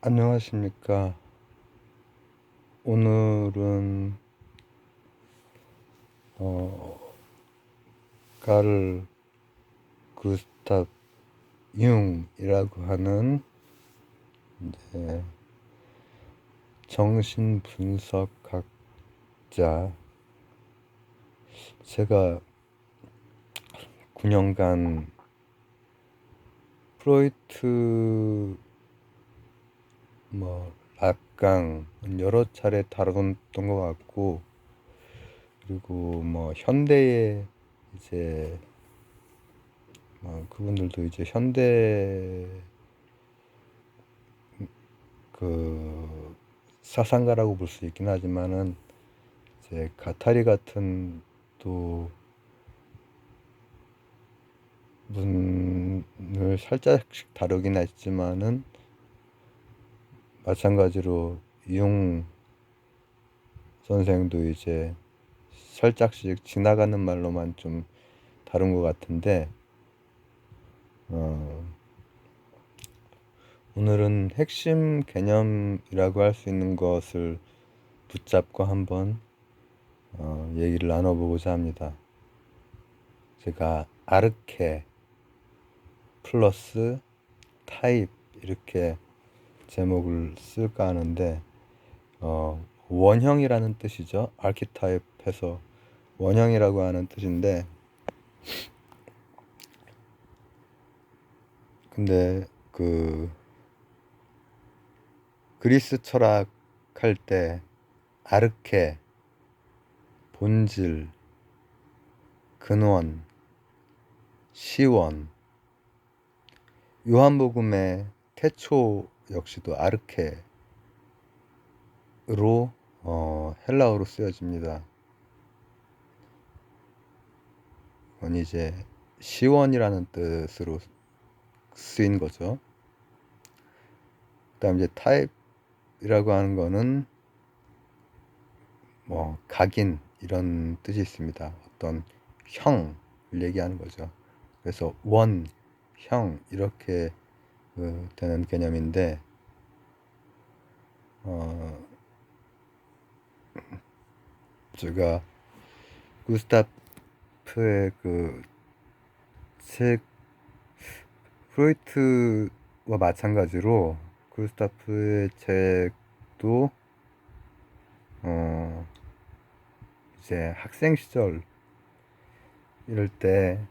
안녕하십니까. 오늘은 카를 구스타프 융이라고 하는 정신분석학자, 제가 9년간 프로이트, 락강 여러 차례 다뤘던 것 같고, 그리고 현대의 이제 그분들도 이제 현대 그 사상가라고 볼 수 있긴 하지만은 이제 가타리 같은 또 문을 살짝씩 다루긴 했지만은 마찬가지로 융 선생도 이제 살짝씩 지나가는 말로만 좀 다룬 것 같은데, 오늘은 핵심 개념이라고 할 수 있는 것을 붙잡고 한번 얘기를 나눠보고자 합니다. 제가 아르케 플러스 타입 이렇게 제목을 쓸까 하는데, 원형이라는 뜻이죠. 아키타입 해서 원형이라고 하는 뜻인데, 근데 그리스 철학 할 때 아르케, 본질, 근원, 시원, 요한복음의 태초 역시도 아르케로 헬라어로 쓰여집니다. 그건 이제 시원이라는 뜻으로 쓰인 거죠. 그다음 이제 타입이라고 하는 거는 각인 이런 뜻이 있습니다. 어떤 형을 얘기하는 거죠. 그래서 원, 형 이렇게 되는 개념인데, 제가 구스타프의 책, 프로이트와 마찬가지로 구스타프의 책도 이제 학생 시절 이럴 때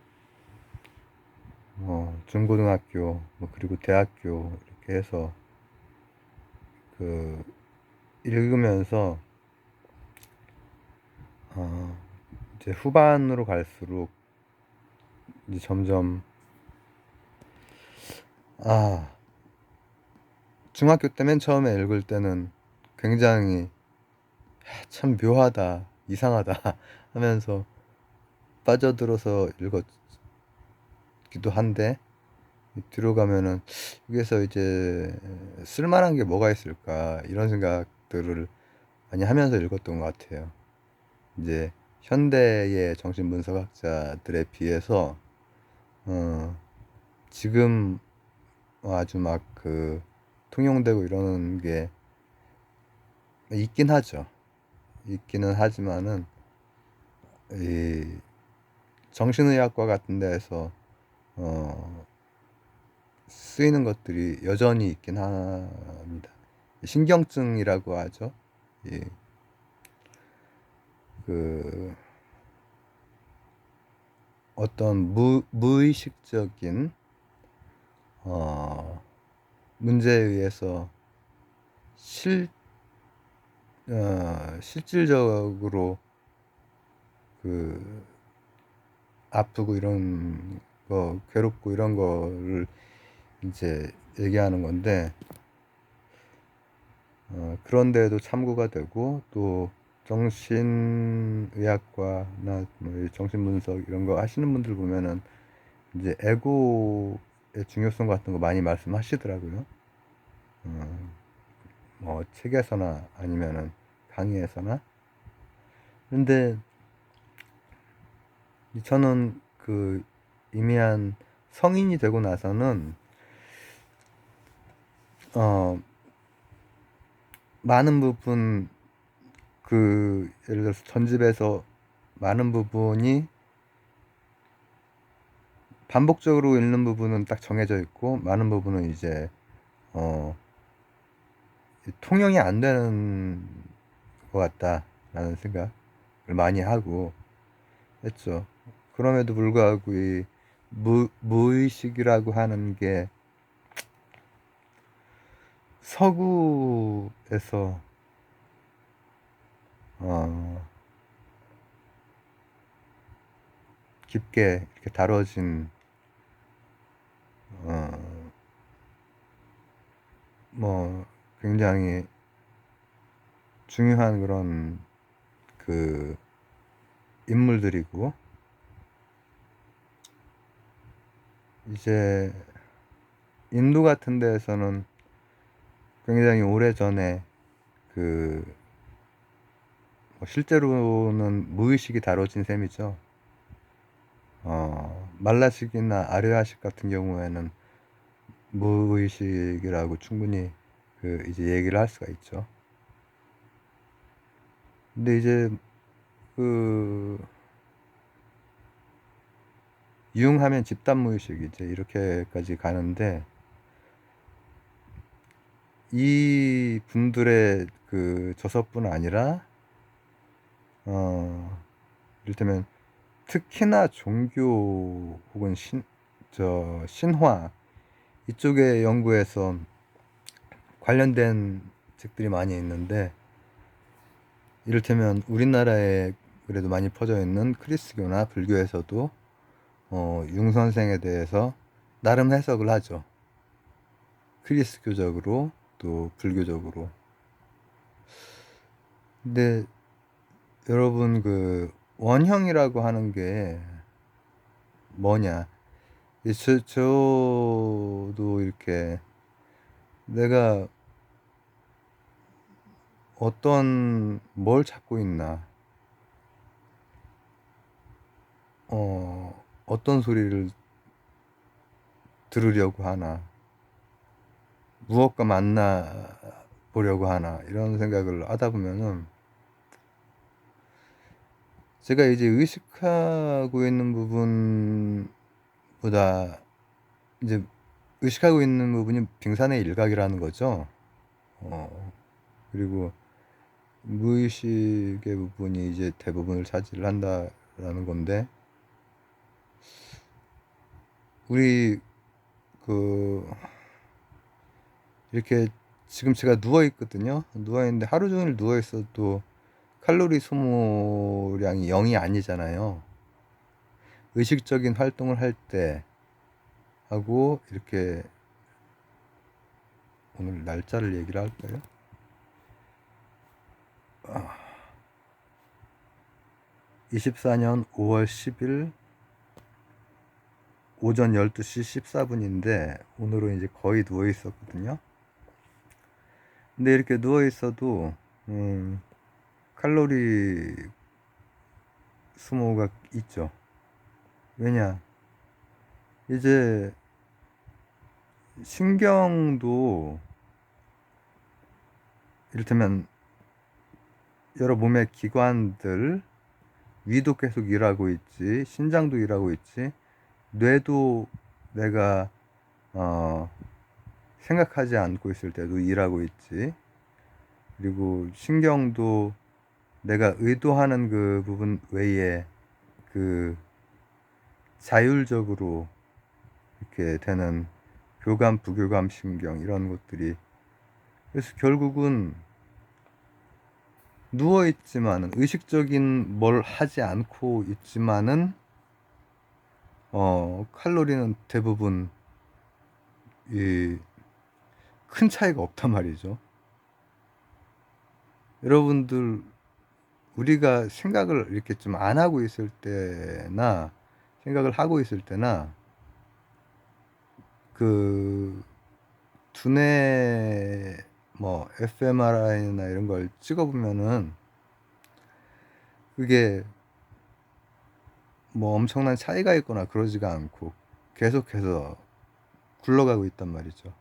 중고등학교 그리고 대학교 이렇게 해서 읽으면서 이제 후반으로 갈수록 이제 점점 중학교 때 맨 처음에 읽을 때는 굉장히 참 묘하다, 이상하다 하면서 빠져들어서 읽었기도 한데, 뒤로 가면은 여기서 이제 쓸만한 게 뭐가 있을까 이런 생각들을 많이 하면서 읽었던 것 같아요. 이제 현대의 정신분석학자들에 비해서 지금 아주 통용되고 이러는 게 있긴 하죠. 있기는 하지만은 이 정신의학과 같은 데에서 쓰이는 것들이 여전히 있긴 합니다. 신경증이라고 하죠. 어떤 무의식적인 문제에 의해서 실질적으로 아프고 이런 거, 괴롭고 이런 거를 이제 얘기하는 건데, 그런 데에도 참고가 되고, 또 정신의학과나 정신분석 이런 거 하시는 분들 보면은 이제 에고의 중요성 같은 거 많이 말씀하시더라고요. 책에서나 아니면은 강의에서나. 근데 저는 이미 성인이 되고 나서는 많은 부분 예를 들어서 전집에서 많은 부분이 반복적으로 읽는 부분은 딱 정해져 있고 많은 부분은 이제 어 통용이 안 되는 것 같다라는 생각을 많이 하고 했죠. 그럼에도 불구하고 이 무의식이라고 하는 게 서구에서 어 깊게 이렇게 다뤄진 뭐 굉장히 중요한 그런 그 인물들이고 이제 인도 같은 데에서는 굉장히 오래전에 그 실제로는 무의식이 다뤄진 셈이죠. 말라식이나 아르야식 같은 경우에는 무의식이라고 충분히 이제 얘기를 할 수가 있죠. 근데 이제 유흥하면 집단 무의식 이제 이렇게까지 가는데 이 분들의 저서뿐 아니라 이를테면 특히나 종교 혹은 신화 이쪽의 연구에서 관련된 책들이 많이 있는데 이를테면 우리나라에 그래도 많이 퍼져 있는 크리스교나 불교에서도 융선생에 대해서 나름 해석을 하죠. 크리스교적으로 또 불교적으로. 근데 여러분 원형이라고 하는 게 뭐냐? 저도 이렇게 내가 뭘 찾고 있나, 어떤 소리를 들으려고 하나, 무엇과 만나 보려고 하나, 이런 생각을 하다 보면은 제가 이제 의식하고 있는 부분보다 이제 의식하고 있는 부분이 빙산의 일각이라는 거죠. 그리고 무의식의 부분이 이제 대부분을 차지를 한다라는 건데, 우리 이렇게 지금 제가 누워 있거든요. 누워 있는데 하루 종일 누워 있어도 칼로리 소모량이 0이 아니잖아요. 의식적인 활동을 할 때 하고 이렇게 오늘 날짜를 얘기를 할까요? 24년 5월 10일 오전 12시 14분인데 오늘은 이제 거의 누워 있었거든요. 근데 이렇게 누워 있어도 칼로리 소모가 있죠. 왜냐? 이제 신경도 이를테면 여러 몸의 기관들, 위도 계속 일하고 있지, 신장도 일하고 있지, 뇌도 내가 생각하지 않고 있을 때도 일하고 있지, 그리고 신경도 내가 의도하는 그 부분 외에 자율적으로 이렇게 되는 교감, 부교감 신경 이런 것들이, 그래서 결국은 누워 있지만은 의식적인 뭘 하지 않고 있지만은 칼로리는 대부분 큰 차이가 없단 말이죠. 여러분들 우리가 생각을 이렇게 좀 안 하고 있을 때나 생각을 하고 있을 때나 두뇌 fMRI나 이런 걸 찍어보면은 그게 엄청난 차이가 있거나 그러지가 않고 계속해서 굴러가고 있단 말이죠.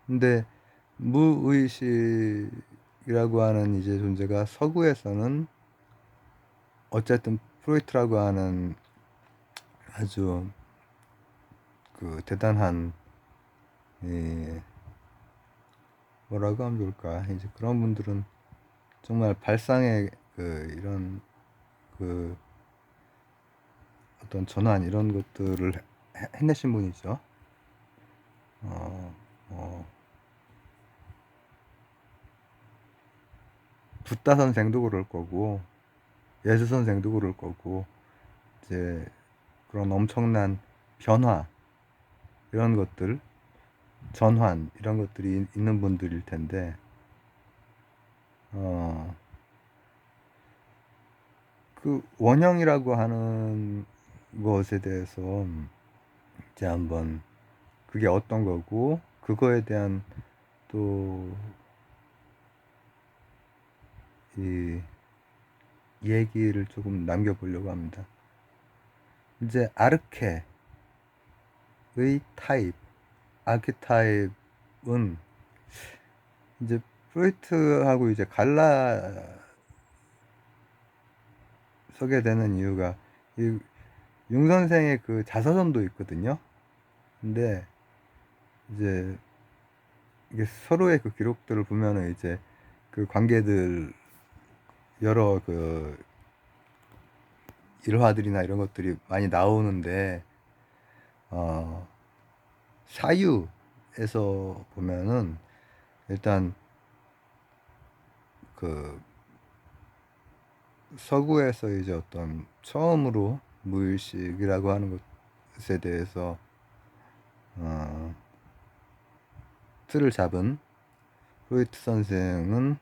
근데 무의식이라고 하는 이제 존재가 서구에서는 어쨌든 프로이트라고 하는 아주 그 대단한 뭐라고 하면 좋을까? 이제 그런 분들은 정말 발상의 그 이런 그 어떤 전환 이런 것들을 해내신 분이죠. 붓다 선생도 그럴 거고 예수 선생도 그럴 거고 이제 그런 엄청난 변화 이런 것들 전환 이런 것들이 있는 분들일 텐데 그 원형이라고 하는 것에 대해서 이제 한번 그게 어떤 거고 그거에 대한 또 이 얘기를 조금 남겨보려고 합니다. 이제 아르케의 타입, 아키타입은 이제 프로이트하고 이제 갈라서게 되는 이유가 이 융 선생의 그 자서전도 있거든요. 근데 이제 이게 서로의 그 기록들을 보면은 이제 그 관계들 여러 그 일화들이나 이런 것들이 많이 나오는데 사유에서 보면은 일단 그 서구에서 이제 어떤 처음으로 무의식이라고 하는 것에 대해서 틀을 잡은 프로이트 선생은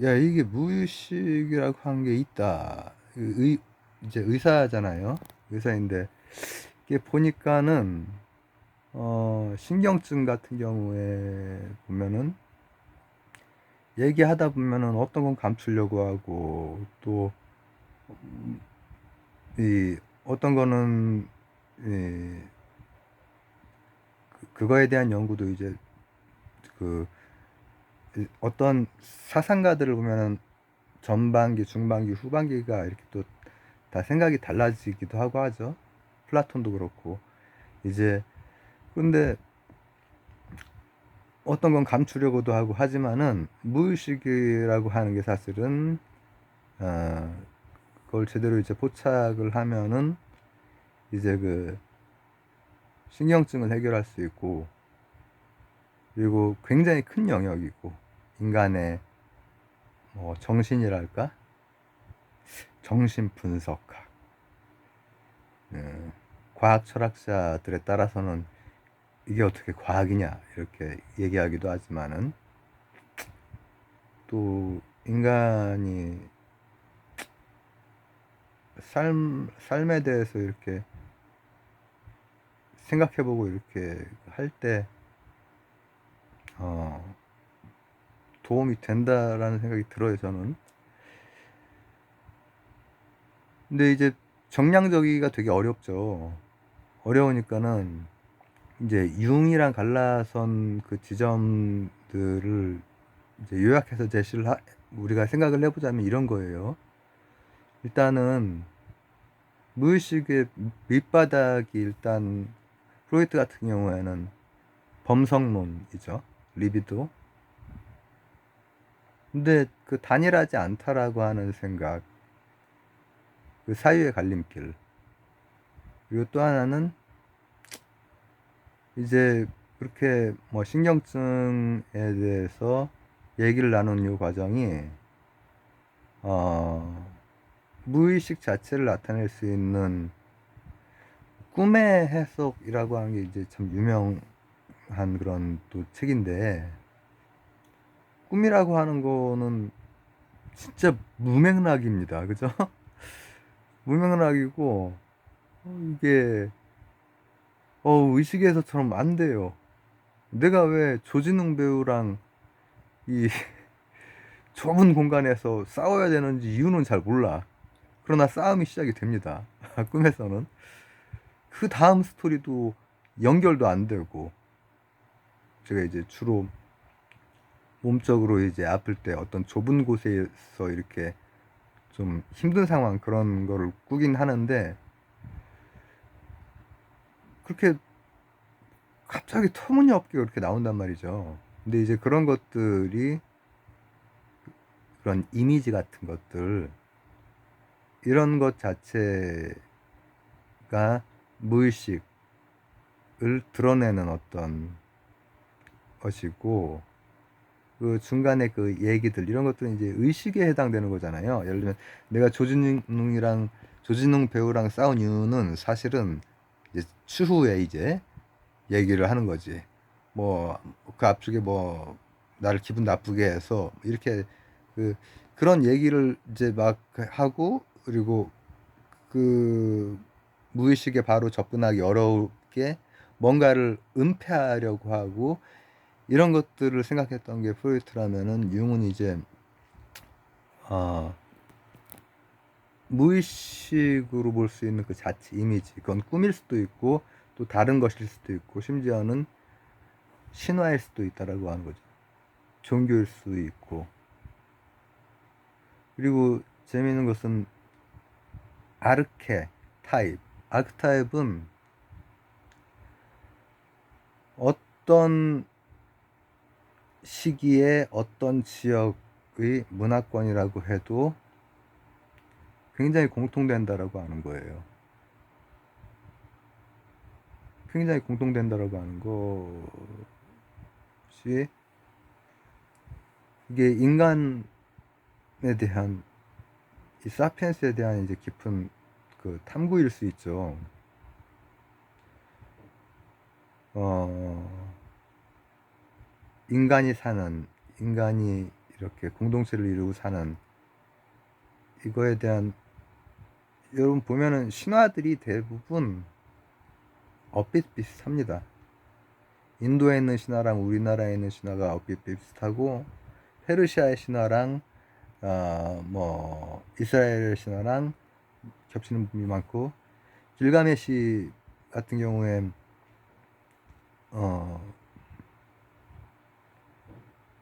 야 이게 무의식이라고 하는 게 있다. 이제 의사잖아요. 의사인데 이게 보니까는 신경증 같은 경우에 보면은 얘기하다 보면은 어떤 건 감추려고 하고 또 이 어떤 거는 그거에 대한 연구도 이제 그 어떤 사상가들을 보면은 전반기, 중반기, 후반기가 이렇게 또 다 생각이 달라지기도 하고 하죠. 플라톤도 그렇고 이제 근데 어떤 건 감추려고도 하고 하지만은 무의식이라고 하는 게 사실은 그걸 제대로 이제 포착을 하면은 이제 그 신경증을 해결할 수 있고 그리고 굉장히 큰 영역이고 인간의 뭐 정신이랄까 정신 분석학 과학 철학자들에 따라서는 이게 어떻게 과학이냐 이렇게 얘기하기도 하지만은 또 인간이 삶에 대해서 이렇게 생각해보고 이렇게 할 때 도움이 된다라는 생각이 들어요 저는. 근데 이제 정량적이기가 되게 어렵죠. 어려우니까는 이제 융이랑 갈라선 그 지점들을 이제 요약해서 우리가 생각을 해보자면 이런 거예요. 일단은 무의식의 밑바닥이 일단 프로이트 같은 경우에는 범성론이죠. 리비도. 근데 그 단일하지 않다라고 하는 생각, 그 사유의 갈림길. 그리고 또 하나는 이제 그렇게 뭐 신경증에 대해서 얘기를 나눈 이 과정이 무의식 자체를 나타낼 수 있는 꿈의 해석이라고 하는 게 이제 참 유명한 그런 또 책인데 꿈이라고 하는 거는 진짜 무맥락입니다. 그죠? 무맥락이고 이게 의식에서처럼 안 돼요. 내가 왜 조진웅 배우랑 이 좁은 공간에서 싸워야 되는지 이유는 잘 몰라. 그러나 싸움이 시작이 됩니다. 꿈에서는. 그 다음 스토리도 연결도 안 되고 제가 이제 주로 몸적으로 이제 아플 때 어떤 좁은 곳에서 이렇게 좀 힘든 상황 그런 거를 꾸긴 하는데, 그렇게 갑자기 터무니없게 그렇게 나온단 말이죠. 근데 이제 그런 것들이, 그런 이미지 같은 것들, 이런 것 자체가 무의식을 드러내는 어떤 것이고, 그 중간에 그 얘기들, 이런 것들은 이제 의식에 해당되는 거잖아요. 예를 들면 내가 조진웅 배우랑 싸운 이유는 사실은 이제 추후에 이제 얘기를 하는 거지. 뭐 그 앞쪽에 뭐 나를 기분 나쁘게 해서 이렇게 그 그런 얘기를 이제 막 하고, 그리고 그 무의식에 바로 접근하기 어렵게 뭔가를 은폐하려고 하고, 이런 것들을 생각했던 게 프로이트라면은, 융은 이제 무의식으로 볼 수 있는 그 자체 이미지, 그건 꿈일 수도 있고 또 다른 것일 수도 있고 심지어는 신화일 수도 있다라고 하는 거죠. 종교일 수도 있고. 그리고 재미있는 것은 아르케타입. 아르케타입은 어떤 시기에 어떤 지역의 문화권이라고 해도 굉장히 공통된다라고 하는 거예요. 굉장히 공통된다라고 하는 것이, 이게 인간에 대한, 이 사피엔스에 대한 이제 깊은 그 탐구일 수 있죠. 인간이 이렇게 공동체를 이루고 사는 이거에 대한, 여러분 보면은 신화들이 대부분 얼핏 비슷합니다. 인도에 있는 신화랑 우리나라에 있는 신화가 얼핏 비슷하고, 페르시아의 신화랑 뭐 이스라엘 신화랑 겹치는 부분이 많고, 길가메시 같은 경우엔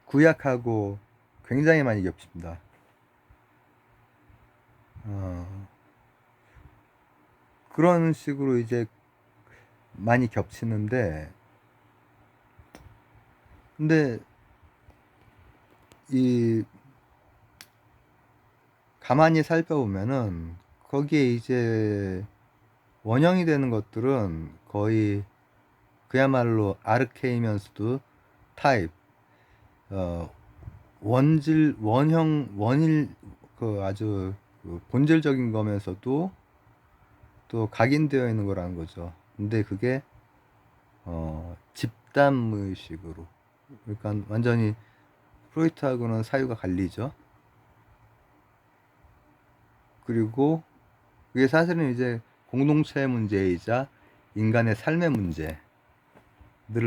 구약하고 굉장히 많이 겹칩니다. 그런 식으로 이제 많이 겹치는데, 근데 이 가만히 살펴보면은 거기에 이제 원형이 되는 것들은 거의 그야말로 아르케이면서도 타입, 원일, 그 아주 그 본질적인 거면서도 또 각인되어 있는 거라는 거죠. 근데 그게 집단 무의식으로, 그러니까 완전히 프로이트하고는 사유가 갈리죠. 그리고 그게 사실은 이제 공동체의 문제이자 인간의 삶의 문제들을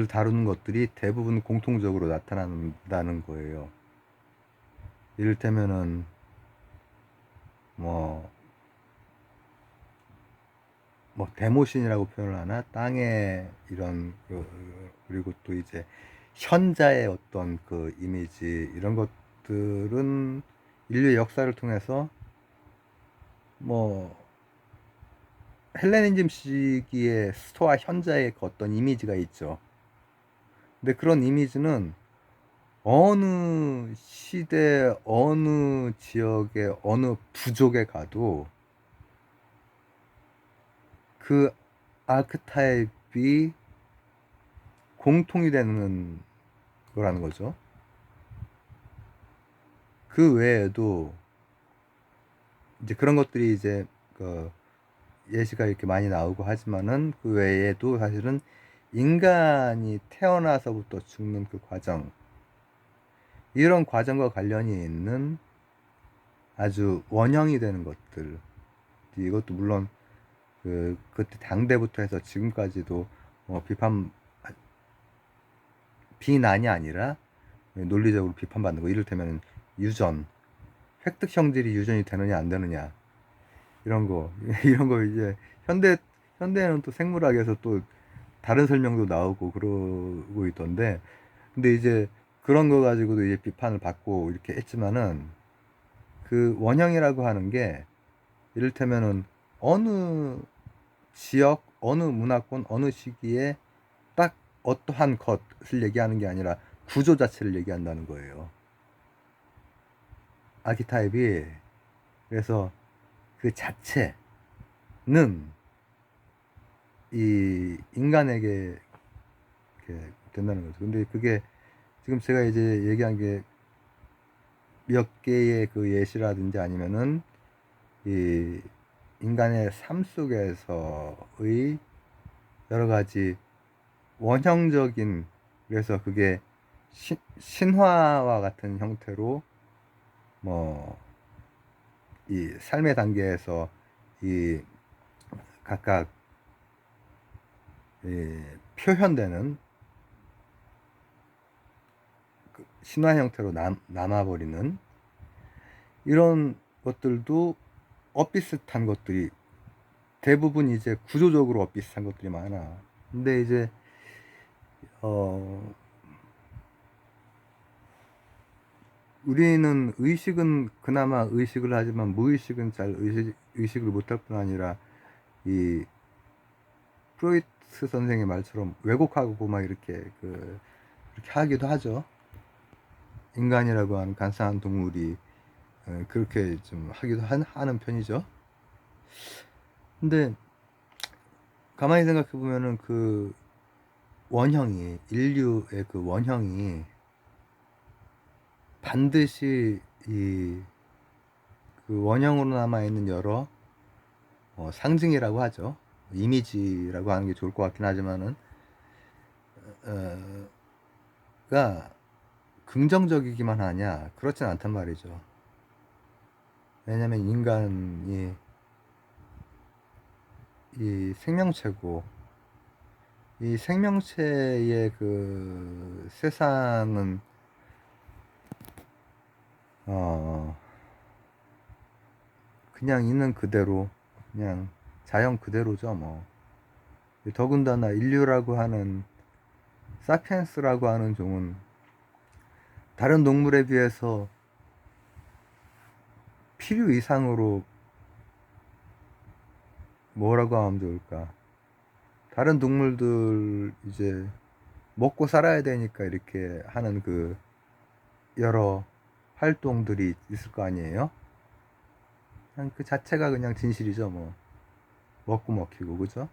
다루는 것들이 대부분 공통적으로 나타난다는 거예요. 이를테면은 뭐 데모신이라고 표현을 하나, 땅의 이런 그리고 또 이제 현자의 어떤 그 이미지, 이런 것들은 인류의 역사를 통해서 뭐 헬레니즘 시기의 스토아 현자의 그 어떤 이미지가 있죠. 근데 그런 이미지는 어느 시대, 어느 지역의 어느 부족에 가도 그 아크타입이 공통이 되는 거라는 거죠. 그 외에도 이제 그런 것들이 이제 그 예시가 이렇게 많이 나오고 하지만은, 그 외에도 사실은 인간이 태어나서부터 죽는 그 과정, 이런 과정과 관련이 있는 아주 원형이 되는 것들, 이것도 물론 그때 당대부터 해서 지금까지도 비난이 아니라 논리적으로 비판받는 거. 이를테면 유전, 획득 형질이 유전이 되느냐 안 되느냐, 이런 거 이런 거 이제 현대에는 또 생물학에서 또 다른 설명도 나오고 그러고 있던데, 근데 이제 그런 거 가지고도 이제 비판을 받고 이렇게 했지만은 그 원형이라고 하는 게 이를테면은 어느 지역, 어느 문화권, 어느 시기에 딱 어떠한 것을 얘기하는 게 아니라 구조 자체를 얘기한다는 거예요. 아키타입이. 그래서 그 자체는 이 인간에게 이렇게 된다는 거죠. 근데 그게 지금 제가 이제 얘기한 게 몇 개의 그 예시라든지 아니면은 이 인간의 삶 속에서의 여러 가지 원형적인, 그래서 그게 신화와 같은 형태로 뭐 이 삶의 단계에서 이 각각 표현되는 그 신화 형태로 남아버리는 이런 것들도 엇비슷한 것들이 대부분 이제 구조적으로 엇비슷한 것들이 많아. 근데 이제 우리는 의식은 그나마 의식을 하지만 무의식은 잘 의식을 못할 뿐 아니라 이 프로이트 선생의 말처럼 왜곡하고 막 이렇게 이렇게 하기도 하죠. 인간이라고 하는 간사한 동물이 그렇게 좀 하기도 하는 편이죠. 근데 가만히 생각해 보면은 그 원형이, 인류의 그 원형이 반드시 그 원형으로 남아있는 여러 상징이라고 하죠. 이미지라고 하는 게 좋을 것 같긴 하지만은 가 긍정적이기만 하냐? 그렇진 않단 말이죠. 왜냐면 인간이 이 생명체고, 이 생명체의 그 세상은 그냥 있는 그대로, 그냥 자연 그대로죠. 뭐 더군다나 인류라고 하는 사피엔스라고 하는 종은 다른 동물에 비해서 필요 이상으로, 뭐라고 하면 좋을까? 다른 동물들 이제 먹고 살아야 되니까 이렇게 하는 그 여러 활동들이 있을 거 아니에요? 그냥 그 자체가 그냥 진실이죠. 뭐 먹고 먹히고, 그죠?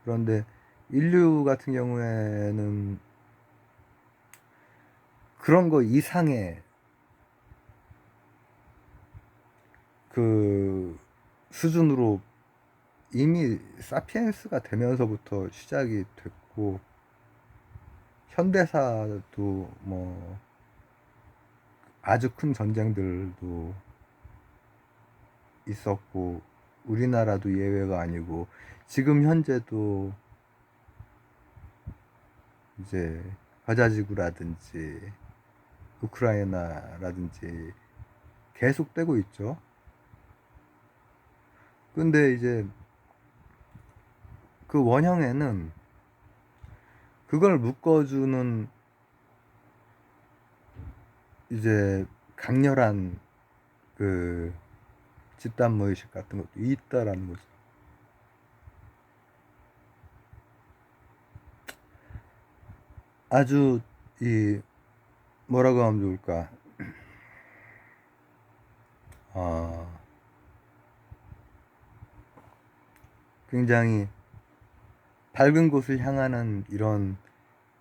그런데 인류 같은 경우에는 그런 거 이상의 그 수준으로 이미 사피엔스가 되면서부터 시작이 됐고, 현대사도 뭐 아주 큰 전쟁들도 있었고, 우리나라도 예외가 아니고, 지금 현재도 이제 가자지구라든지 우크라이나라든지 계속되고 있죠. 근데 이제 그 원형에는 그걸 묶어주는 이제 강렬한 그 집단 무의식 같은 것도 있다라는 거죠. 아주 이 뭐라고 하면 좋을까? 굉장히 밝은 곳을 향하는 이런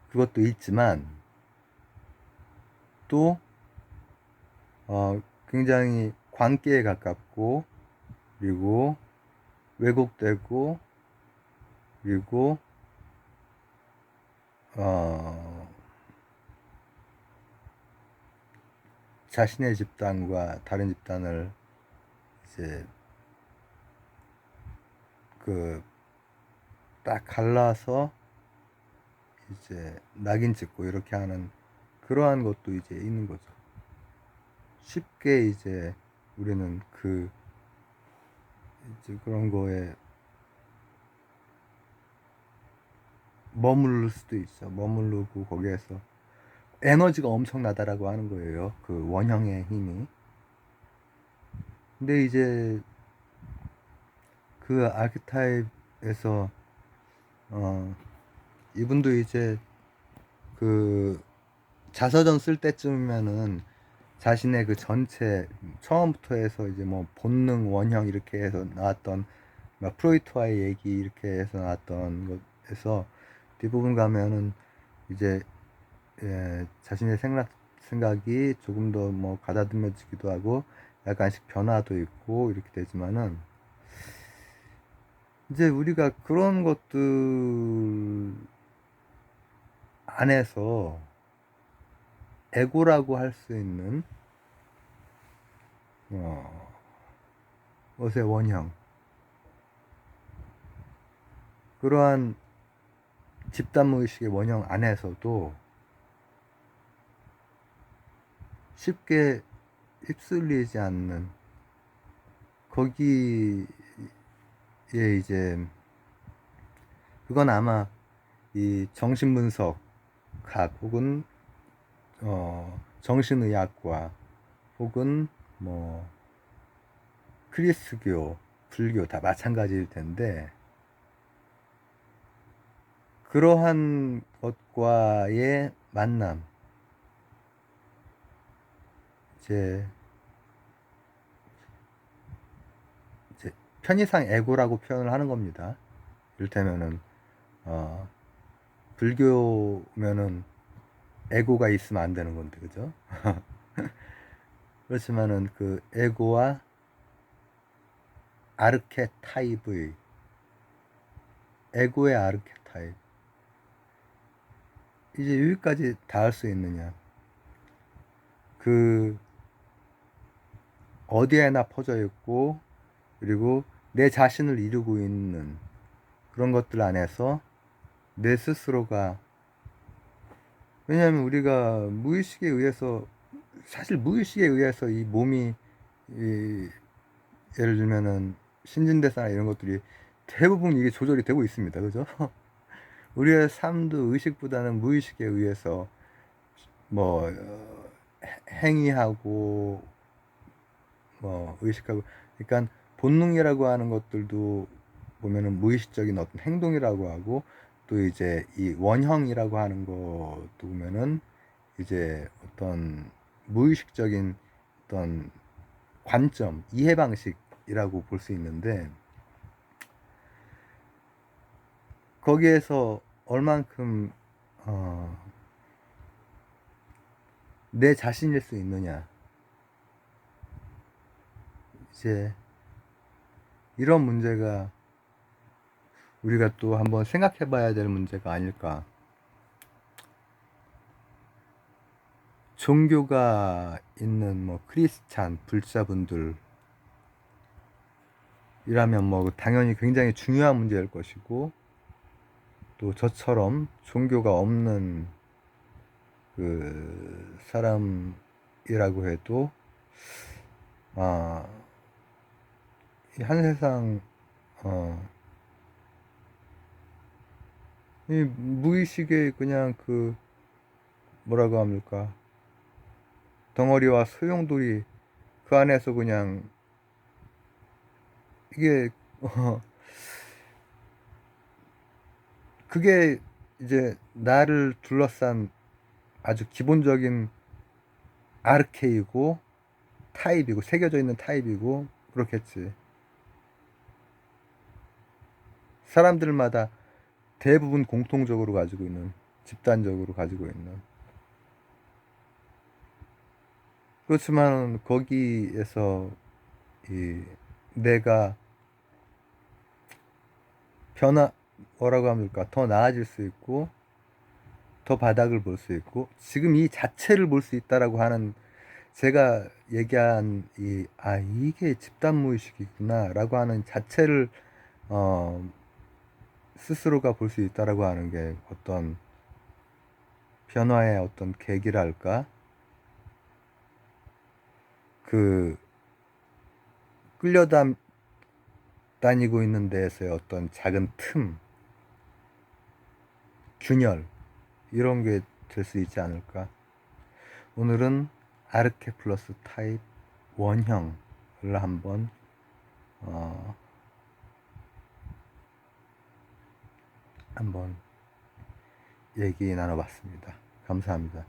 그것도 있지만, 또 굉장히 광기에 가깝고, 그리고 왜곡되고, 그리고 자신의 집단과 다른 집단을 이제 그 딱 갈라서 이제 낙인 찍고 이렇게 하는 그러한 것도 이제 있는 거죠. 쉽게 이제 우리는 이제 그런 거에 머무를 수도 있어. 머무르고 거기에서 에너지가 엄청나다라고 하는 거예요. 그 원형의 힘이. 근데 이제 그 아키타입에서 이분도 이제 그 자서전 쓸 때쯤이면은 자신의 그 전체 처음부터 해서 이제 뭐 본능 원형 이렇게 해서 나왔던 막 프로이트와의 얘기 이렇게 해서 나왔던 것에서 뒷부분 가면은 이제 자신의 생각이 조금 더 뭐 가다듬어지기도 하고 약간씩 변화도 있고 이렇게 되지만은 이제 우리가 그런 것들 안에서 에고라고 할 수 있는 것의 원형, 그러한 집단무의식의 원형 안에서도 쉽게 휩쓸리지 않는, 거기에 이제 그건 아마 이 정신분석학 혹은 정신의학과 혹은 뭐 크리스교, 불교 다 마찬가지일 텐데, 그러한 것과의 만남, 이제 편의상 에고라고 표현을 하는 겁니다. 이를테면은 불교면은 에고가 있으면 안 되는 건데, 그죠? 그렇지만은 그 에고와 아르케타입의, 에고의 아르케타입, 이제 여기까지 닿을 수 있느냐. 그 어디에나 퍼져 있고, 그리고 내 자신을 이루고 있는 그런 것들 안에서 내 스스로가, 왜냐하면 우리가 무의식에 의해서, 사실 무의식에 의해서 이 몸이 예를 들면은 신진대사나 이런 것들이 대부분 이게 조절이 되고 있습니다. 그죠? 우리의 삶도 의식보다는 무의식에 의해서 뭐 행위하고 뭐 의식하고, 그러니까 본능이라고 하는 것들도 보면은 무의식적인 어떤 행동이라고 하고, 또 이제 이 원형이라고 하는 것도 보면은 이제 어떤 무의식적인 어떤 관점, 이해 방식이라고 볼 수 있는데, 거기에서 얼만큼 내 자신일 수 있느냐, 이제 이런 문제가 우리가 또 한번 생각해 봐야 될 문제가 아닐까. 종교가 있는 뭐 크리스찬 불자분들이라면 뭐 당연히 굉장히 중요한 문제일 것이고, 또 저처럼 종교가 없는 그 사람이라고 해도 이 한 세상 이 무의식의 그냥 그 뭐라고 합니까, 덩어리와 소용돌이 그 안에서 그냥 이게 그게 이제 나를 둘러싼 아주 기본적인 아르케이고 타입이고 새겨져 있는 타입이고 그렇겠지. 사람들마다 대부분 공통적으로 가지고 있는, 집단적으로 가지고 있는. 그렇지만 거기에서 이 내가 뭐라고 합니까, 더 나아질 수 있고 더 바닥을 볼 수 있고 지금 이 자체를 볼 수 있다라고 하는, 제가 얘기한 이게 집단무의식이구나 라고 하는 자체를 스스로가 볼 수 있다라고 하는 게 어떤 변화의 어떤 계기랄까, 그 끌려다니고 있는 데에서의 어떤 작은 틈, 균열, 이런 게 될 수 있지 않을까. 오늘은 아르케플러스 타입 원형을 한번 얘기 나눠봤습니다. 감사합니다.